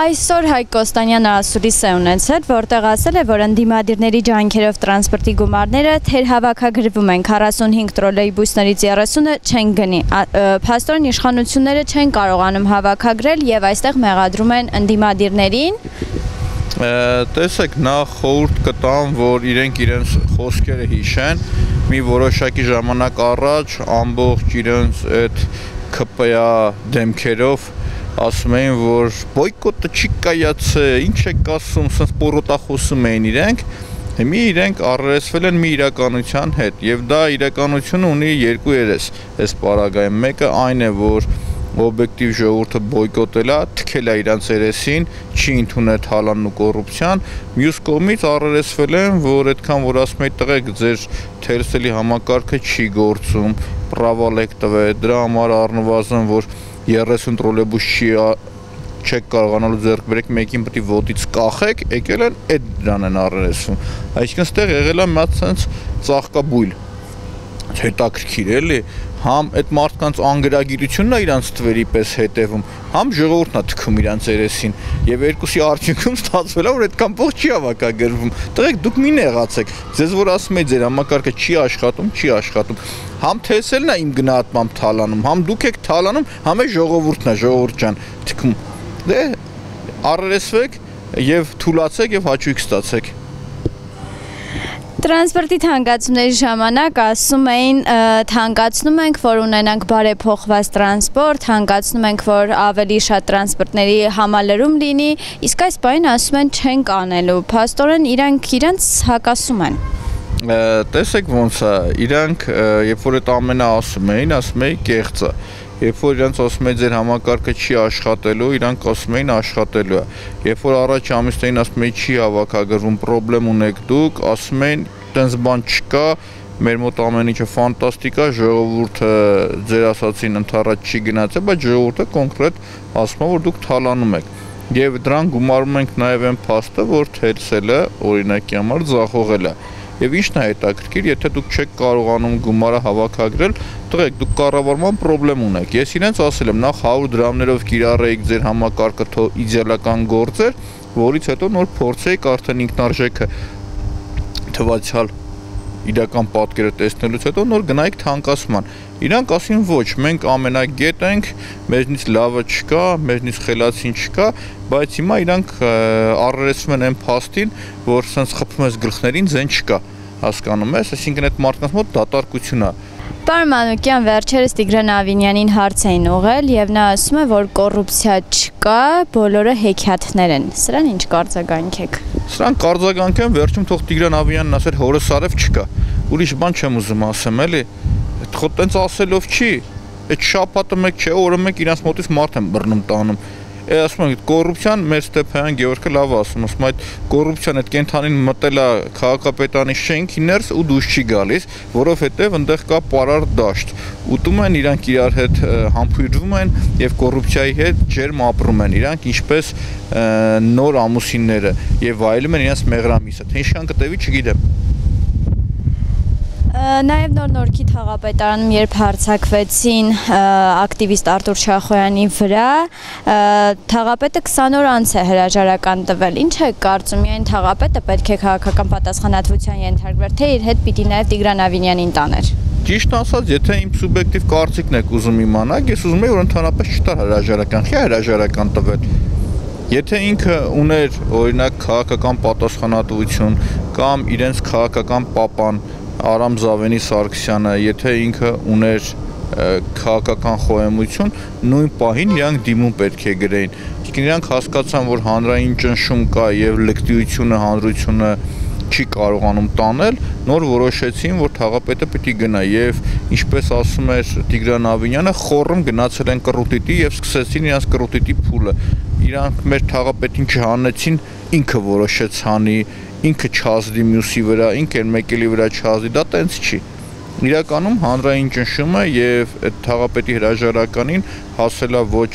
Այսօր Հայկ Կոստանյանը ասուլիս է ունեցել, որտեղ ասել է, որ ընդդիմադիրների ջանքերով տրանսպորտի գումարները թերհավաքագրվում են, 45 տրոլեյբուսներից 30-ը չեն գնի։ Փաստորեն իշխանությունները չեն կարողանում հավաքագրել եւ այստեղ մեղադրում են ընդդիմադիրներին։ Տեսեք, նախ խորհուրդ կտամ, որ իրենց խոսքերը հիշեն, մի որոշակի ժամանակ առաջ ամբողջ իրենց այդ ԿՊ-ա դեմքերով ասում էին, որ բոյկոտը չի կայացել, ինչ եք ասում, սենց պորոտախոսում էին իրենք, հիմա իրենք առերեսվել են մի իրականության հետ, եւ դա իրականությունը ունի երկու երես, այս պարագայում, մեկը այն է, որ օբյեկտիվ ժողովուրդը բոյկոտել է, թքել է իրանց երեսին, չի ընդունել թալանն ու կոռուպցիան, մյուս կողմից առերեսվել են, որ այդքան որ ասում եք տղեկ, ձեր թերսելի համակարգը չի գործում, պրավալ եք տվել, դրա համար առնվազն, որ 30 տրոլեյբուս չեք կարողանալու ձեռք բերեք, մեկին պետք է ոտից կախեք, եկել են այդ դրան են առերեսվում։ Այսինքն ստեղ եղել է մի հատ ծաղկաբույլ, հետաքրքիր էլի, համ այդ մարդկանց անգրագիտությունն է իրանց թվերի պես հետևում, համ ժողովուրդն է թքում իրանց երեսին, եւ երկուսի արդյունքում ստացվել է, որ այդքան փող չի հավաքագրվում։ Տղեկ դուք մի նեղացեք, ձեզ որ ասում եք ձեր համակարգը չի աշխատում, համ թեսելն է իմ գնահատմամբ թալանում, համ դուք եք թալանում, համ է ժողովուրդն է, ժողովուրդ ջան, թքում։ Դե առերեսվեք եւ թուլացեք եւ հաճույք ստացեք։ Տրանսպորտի թանկացումների ժամանակ ասում էին, թանկացնում ենք, որ ունենանք բարեփոխված տրանսպորտ, թանկացնում ենք, որ ավելի շատ տրանսպորտների համալրում լինի, իսկ այս բանին ասում են չենք անելու, փաստորեն իրենց հակասում են։ Տեսեք ոնց է, իրանք երբ որ այդ ամենը ասում էին կեղծը, երբ որ իրանք ասում էին ձեր համակարգը չի աշխատելու, իրանք ասում էին աշխատելու է, երբ որ առաջ ամիսներին ասում էին չի հավաքագրվում, պրոբլեմ ունեք դուք, ասում էին տենց բան չկա, մեր մոտ ամեն ինչը ֆանտաստիկ է, ժողովուրդը ձեր ասացին ընդառաջ չի գնացել, բայց ժողովուրդը կոնկրետ ասում է, որ դուք թալանում եք։ Եվ դրան գումարում ենք նաև այն փաստը, որ թերսելը օրինակի համար ձախողել է։ Եվ ինչն է հետաքրքիր, եթե դուք չեք կարողանում գումարը հավաքագրել, տղեկ դուք կառավարման պրոբլեմ ունեք։ Ես իրենց ասել եմ, նախ 100 դրամներով կիրառեիք ձեր համակարգը իդեալական գործեր, որից հետո նոր փորձեիք արդեն ինքնարժեքը թվացial իրական պատկերը տեսնելուց հետո նոր գնայիք թանկացման։ Իրանք ասին ոչ, մենք ամենագետ ենք, մեզնից լավը չկա, մեզնից խելացին չկա, բայց հիմա իրանք առերեսվում են այն փաստին, որ սենց խփում ես գլխներին, ձեն չկա, հասկանում ես, այսինքն այդ մարդկանց մոտ դատարկություն է։ Պարոն Մանուկյան, վերջերս Տիգրան Ավինյանին հարց էին ուղղել եւ նա ասում է, որ կոռուպցիա չկա, բոլորը հեքիաթներ են։ Սրան ինչ կարծականք եք։ Սրան կարծականք եմ, վերջում թող Տիգրան Ավինյանն ասեր հորս արև չկա։ Ուրիշ բան չեմ ուզում ասեմ, էլի։ Խո տենց ասելով չի։ Այդ շաբաթը մեկ չէ, օրը մեկ իրանց մոտից մարդ եմ բռնում տանում։ Ասում են կոռուպցիան մեր Ստեփան Գևորգը լավ ասում, ասում այդ կոռուպցիան այդ կենթանին մտել է քաղաքապետարանի շենքի ներս ու դուրս չի գալիս, որովհետև այնտեղ կա պարար դաշտ։ Ուտում են իրանք իրար հետ համբույրվում են եւ կոռուպցիայի հետ ջերմ ապրում են իրանք ինչպես նոր ամուսինները եւ վայելում են իրենց մեղրամիսը։ Թե ինչքան կտևի չգիտեմ։ Նաև Նոր-Նորքի թաղապետարանում երբ հարձակվեցին ակտիվիստ Արտուր Շախոյանի վրա, թաղապետը 20 օր անց է հրաժարական տվել։ Ինչ է կարծում, միայն թաղապետը պետք է քաղաքական պատասխանատվության ենթարկվեր, թե իր հետ պիտի նաև Տիգրան Ավինյանին տաներ։ Ճիշտ ասած, եթե իմ սուբյեկտիվ կարծիքն եք ուզում իմանալ, ես ուզում եմ որ ընդհանրապես չտար հրաժարական, չի հրաժարական տվել։ Եթե ինքը ուներ օրինակ քաղաքական պատասխանատվություն կամ իրենց քաղաքական պապան Արամ Զավենի Սարգսյանը, եթե ինքը ուներ քաղաքական խոհեմություն, նույն պահին իրանք դիմում պետք է գրեին։ Իսկ իրանք հասկացան, որ հանրային ճնշում կա եւ լկտիությունը, հանրությունը չի կարողանում տանել, նոր որոշեցին, որ թաղապետը պիտի գնա եւ ինչպես ասում էր Տիգրան Ավինյանը, խոռում գնացել են կռուտիտի եւ սկսեցին իրանք կռուտիտի փուլը։ Իրանք մեր թաղապետին չհանեցին, ինքը որոշեց հանի, ինքը չազդի մյուսի վրա, ինքը մեկելի վրա չազդի, դա տենց չի։ Իրականում հանրային ճնշումը եւ այդ թաղապետի հրաժարականին հասել է ոչ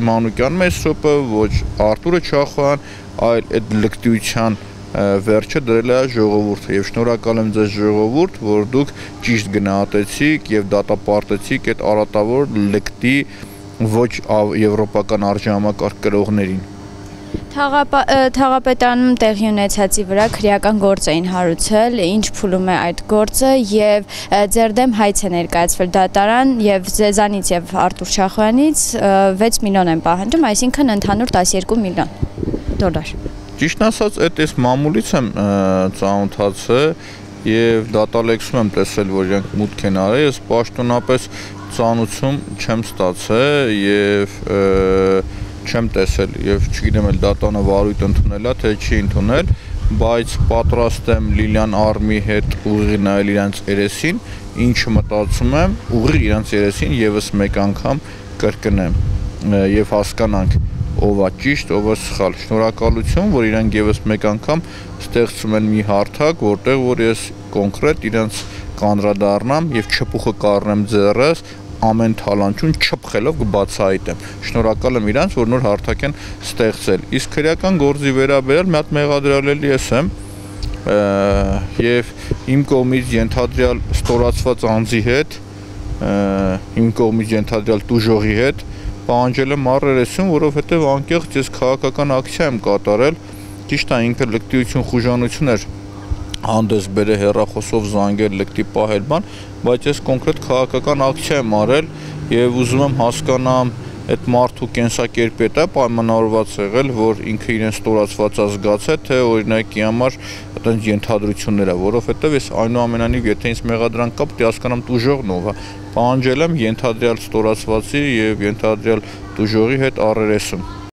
Մանուկյան Մեսրոպը, ոչ Արտուրը Չախոյան, այլ այդ լկտիության վերջը դրել է ժողովուրդը եւ շնորհակալ եմ ձեզ ժողովուրդ, որ դուք ճիշտ գնահատեցիք եւ դատապարտեցիք այդ արատավոր լկտի ոչ եվրոպական արժանամակարգ կրողներին։ Թաղապետարանում տեղի ունեցածի վրա քրեական գործ էին հարուցել, ինչ փուլում է այդ գործը եւ ձեր դեմ հայց է ներկայացվել դատարան եւ ձեզանից եւ Արտուր Շախոյանից 6 միլիոն են պահանջում, այսինքն ընդհանուր 12 միլիոն դոլար։ Ճիշտ ասած, այս մամուլից եմ ծանոթացել եւ դատալեքսում եմ տեսել, որ իրենք մուտք են արել, ես պաշտոնապես ծանոթություն չեմ ստացել եւ չեմ տեսել եւ չգիտեմ էլ դատանը վարույթ ընդունել է թե չի ընդունել, բայց պատրաստ եմ Լիլիան Արմի հետ ուղիղ նայել իրանց երեսին, ինչը մտածում եմ, ուղիղ իրանց երեսին եւս մեկ անգամ կրկնեմ եւ հասկանանք ով է ճիշտ, ով է սխալ։ Շնորհակալություն, որ իրանք եւս մեկ անգամ ստեղծում են մի հարթակ, որտեղ որ ես կոնկրետ իրանց կանդրադառնամ եւ չփուխը կառնեմ ձեռս ամեն թալանչուն չփխելով կբացահայտեմ։ Շնորհակալ եմ իրանց, որ նոր հարթակ են ստեղծել։ Իսկ քրեական գործի վերաբերյալ մի հատ մեղադրյալելի ես եմ եւ իմ կողմից ենթադրյալ ստորացված անձի հետ, իմ կողմից ենթադրյալ տուժողի հետ պահանջել եմ առերեսություն, որովհետեւ անկեղծ ես քաղաքական ակցիա եմ կատարել, ճիշտ է ինքը լկտիություն խուժանություն էր հանդես բերել հեռախոսով զանգել լկտի պահել բան, բայց ես կոնկրետ քաղաքական ակցիա եմ արել եւ ուզում եմ հասկանամ այդ մարդու կենսակերպի հետ է պայմանավորված եղել, որ ինքը իրեն ստորացված է զգացել, թե օրինակի համար այդպես ենթադրություններ է, որովհետեւ ես այնուամենայնիվ եթե ինձ մեղադրանք կա, պետք է հասկանամ տուժողն ով է։ Պահանջել եմ ենթադրյալ ստորացվածի եւ ենթադրյալ տուժողի հետ առերեսում։